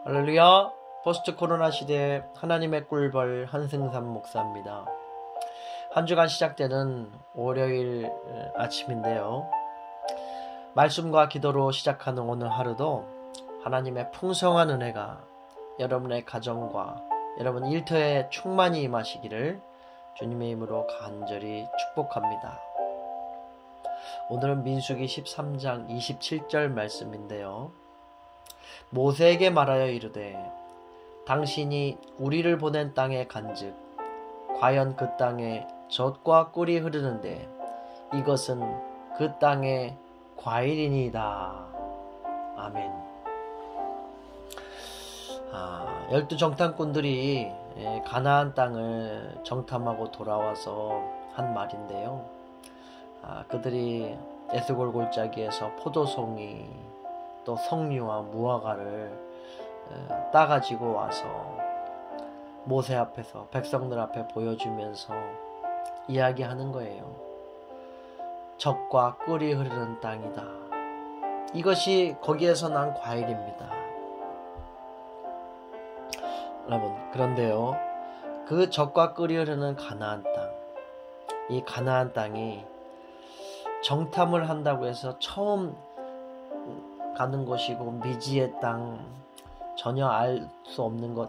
할렐루야. 포스트 코로나 시대에 하나님의 꿀벌 한승삼 목사입니다. 한 주간 시작되는 월요일 아침인데요. 말씀과 기도로 시작하는 오늘 하루도 하나님의 풍성한 은혜가 여러분의 가정과 여러분 일터에 충만히 임하시기를 주님의 이름으로 간절히 축복합니다. 오늘은 민수기 13장 27절 말씀인데요. 모세에게 말하여 이르되 당신이 우리를 보낸 땅에 간즉 과연 그 땅에 젖과 꿀이 흐르는데 이것은 그 땅의 과일이니이다. 아멘. 12 정탐꾼들이 가나안 땅을 정탐하고 돌아와서 한 말인데요. 그들이 에스골 골짜기에서 포도송이 또 석류와 무화과를 따가지고 와서 모세 앞에서 백성들 앞에 보여주면서 이야기하는 거예요. 젖과 꿀이 흐르는 땅이다. 이것이 거기에서 난 과일입니다. 여러분, 그런데요, 그 젖과 꿀이 흐르는 가나안 땅, 이 가나안 땅이 정탐을 한다고 해서 처음 가는 곳이고 미지의 땅, 전혀 알 수 없는 것,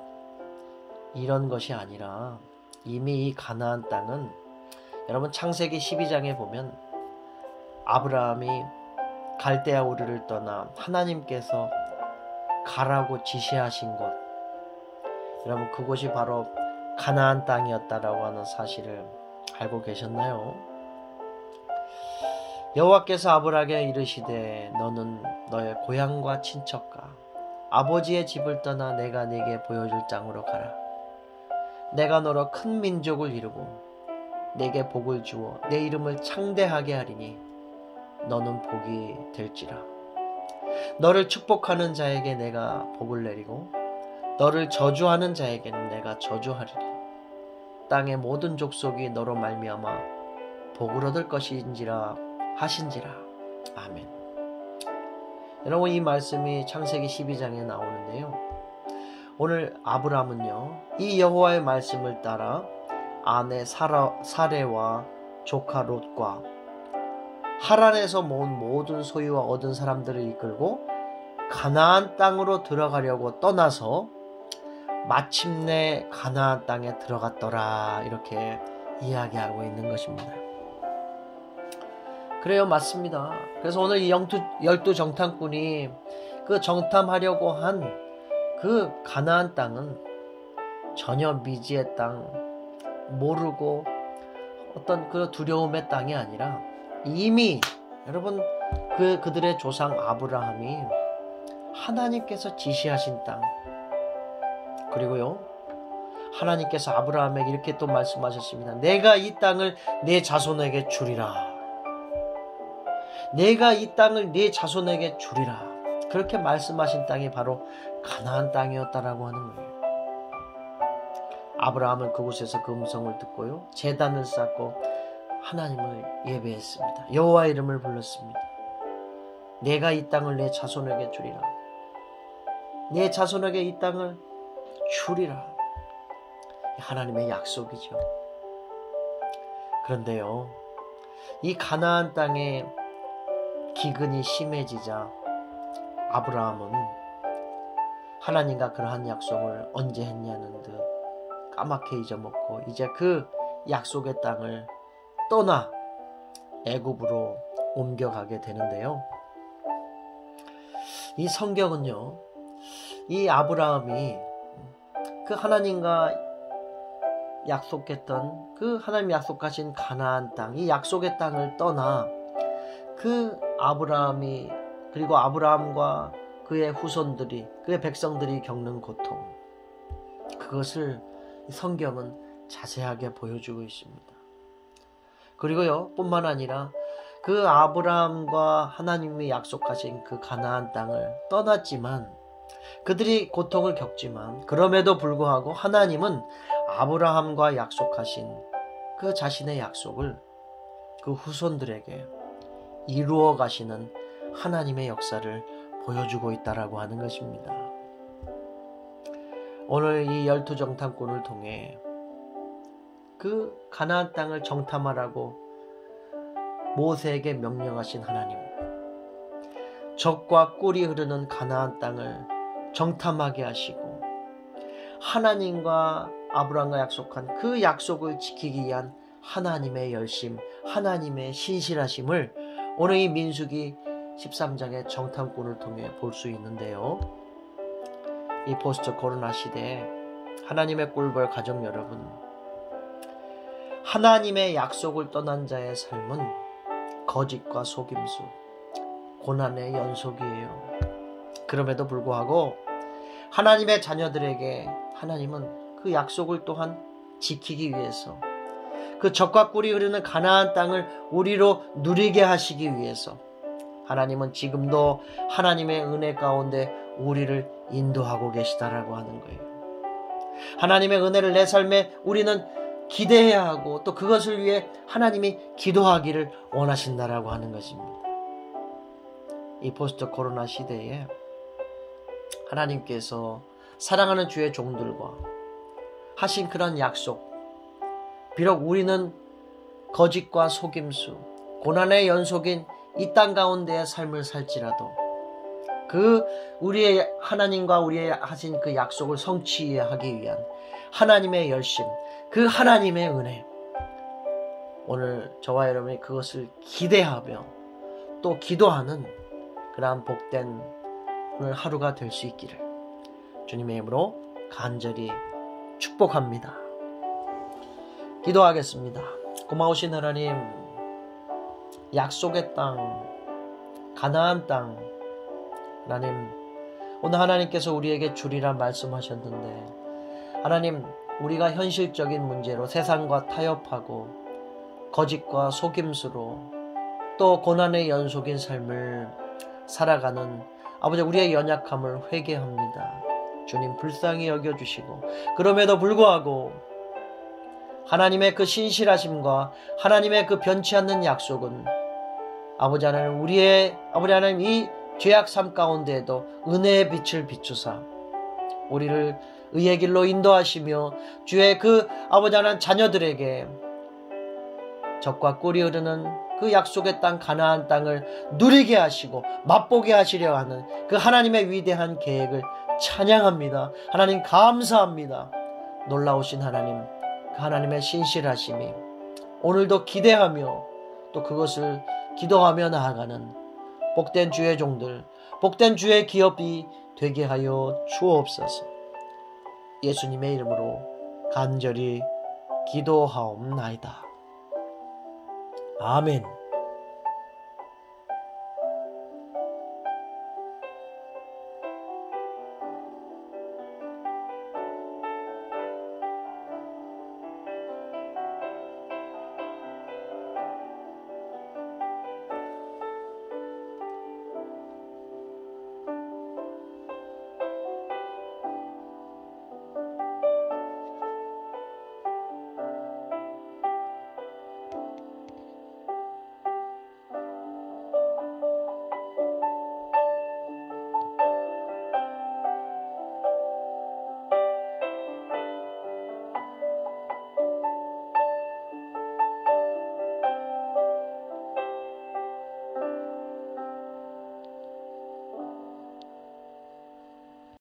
이런 것이 아니라 이미 이 가나안 땅은 여러분 창세기 12장에 보면 아브라함이 갈대아 우르를 떠나 하나님께서 가라고 지시하신 곳, 여러분 그곳이 바로 가나안 땅이었다라고 하는 사실을 알고 계셨나요? 여호와께서 아브라함에게 이르시되 너는 너의 고향과 친척과 아버지의 집을 떠나 내가 네게 보여줄 땅으로 가라. 내가 너로 큰 민족을 이루고 네게 복을 주어 내 이름을 창대하게 하리니 너는 복이 될지라. 너를 축복하는 자에게 내가 복을 내리고 너를 저주하는 자에게는 내가 저주하리니 땅의 모든 족속이 너로 말미암아 복을 얻을 것인지라 하신지라. 아멘. 여러분, 이 말씀이 창세기 12장에 나오는데요. 오늘 아브라함은요, 이 여호와의 말씀을 따라 아내 사레와 조카 롯과 하란에서 모은 모든 소유와 얻은 사람들을 이끌고 가나안 땅으로 들어가려고 떠나서 마침내 가나안 땅에 들어갔더라, 이렇게 이야기하고 있는 것입니다. 그래요, 맞습니다. 그래서 오늘 이 12 정탐꾼이 그 정탐하려고 한 그 가나안 땅은 전혀 미지의 땅, 모르고 어떤 그 두려움의 땅이 아니라 이미 여러분 그들의 조상 아브라함이 하나님께서 지시하신 땅, 그리고요 하나님께서 아브라함에게 이렇게 또 말씀하셨습니다. 내가 이 땅을 내 자손에게 주리라. 내가 이 땅을 네 자손에게 주리라. 그렇게 말씀하신 땅이 바로 가나안 땅이었다라고 하는 거예요. 아브라함은 그곳에서 그 음성을 듣고요, 제단을 쌓고 하나님을 예배했습니다. 여호와 이름을 불렀습니다. 내가 이 땅을 내 자손에게 주리라. 내 자손에게 이 땅을 주리라. 하나님의 약속이죠. 그런데요, 이 가나안 땅에 기근이 심해지자 아브라함은 하나님과 그러한 약속을 언제 했냐는 듯 까맣게 잊어먹고 이제 그 약속의 땅을 떠나 애굽으로 옮겨가게 되는데요. 이 성경은요, 이 아브라함이 그 하나님과 약속했던 그 하나님 약속하신 가나안 땅, 이 약속의 땅을 떠나 그 아브라함이, 그리고 아브라함과 그의 후손들이, 그의 백성들이 겪는 고통, 그것을 성경은 자세하게 보여주고 있습니다. 그리고요, 뿐만 아니라 그 아브라함과 하나님이 약속하신 그 가나안 땅을 떠났지만, 그들이 고통을 겪지만 그럼에도 불구하고 하나님은 아브라함과 약속하신 그 자신의 약속을 그 후손들에게 이루어 가시는 하나님의 역사를 보여주고 있다라고 하는 것입니다. 오늘 이 12정탐꾼을 통해 그 가나안 땅을 정탐하라고 모세에게 명령하신 하나님, 적과 꿀이 흐르는 가나안 땅을 정탐하게 하시고 하나님과 아브라함과 약속한 그 약속을 지키기 위한 하나님의 열심, 하나님의 신실하심을 오늘 이 민수기 13장의 정탐꾼을 통해 볼 수 있는데요. 이 포스트 코로나 시대에 하나님의 꿀벌 가족 여러분, 하나님의 약속을 떠난 자의 삶은 거짓과 속임수, 고난의 연속이에요. 그럼에도 불구하고 하나님의 자녀들에게 하나님은 그 약속을 또한 지키기 위해서, 그 적과 꿀이 흐르는 가나안 땅을 우리로 누리게 하시기 위해서 하나님은 지금도 하나님의 은혜 가운데 우리를 인도하고 계시다라고 하는 거예요. 하나님의 은혜를 내 삶에 우리는 기대해야 하고 또 그것을 위해 하나님이 기도하기를 원하신다라고 하는 것입니다. 이 포스트 코로나 시대에 하나님께서 사랑하는 주의 종들과 하신 그런 약속, 비록 우리는 거짓과 속임수, 고난의 연속인 이 땅 가운데의 삶을 살지라도 그 우리의 하나님과 우리의 하신 그 약속을 성취하기 위한 하나님의 열심, 그 하나님의 은혜, 오늘 저와 여러분이 그것을 기대하며 또 기도하는 그러한 복된 오늘 하루가 될 수 있기를 주님의 이름으로 간절히 축복합니다. 기도하겠습니다. 고마우신 하나님, 약속의 땅, 가나안 땅, 하나님, 오늘 하나님께서 우리에게 주리라 말씀하셨는데 하나님, 우리가 현실적인 문제로 세상과 타협하고 거짓과 속임수로 또 고난의 연속인 삶을 살아가는 아버지, 우리의 연약함을 회개합니다. 주님 불쌍히 여겨주시고, 그럼에도 불구하고 하나님의 그 신실하심과 하나님의 그 변치 않는 약속은 아버지 하나님, 우리의 아버지 하나님 이 죄악 삶 가운데에도 은혜의 빛을 비추사 우리를 의의 길로 인도하시며 주의 그 아버지 하나님 자녀들에게 적과 꿀이 흐르는 그 약속의 땅 가나안 땅을 누리게 하시고 맛보게 하시려 하는 그 하나님의 위대한 계획을 찬양합니다. 하나님 감사합니다. 놀라우신 하나님, 그 하나님의 신실하심이 오늘도 기대하며 또 그것을 기도하며 나아가는 복된 주의 종들, 복된 주의 기업이 되게 하여 주옵소서. 예수님의 이름으로 간절히 기도하옵나이다. 아멘.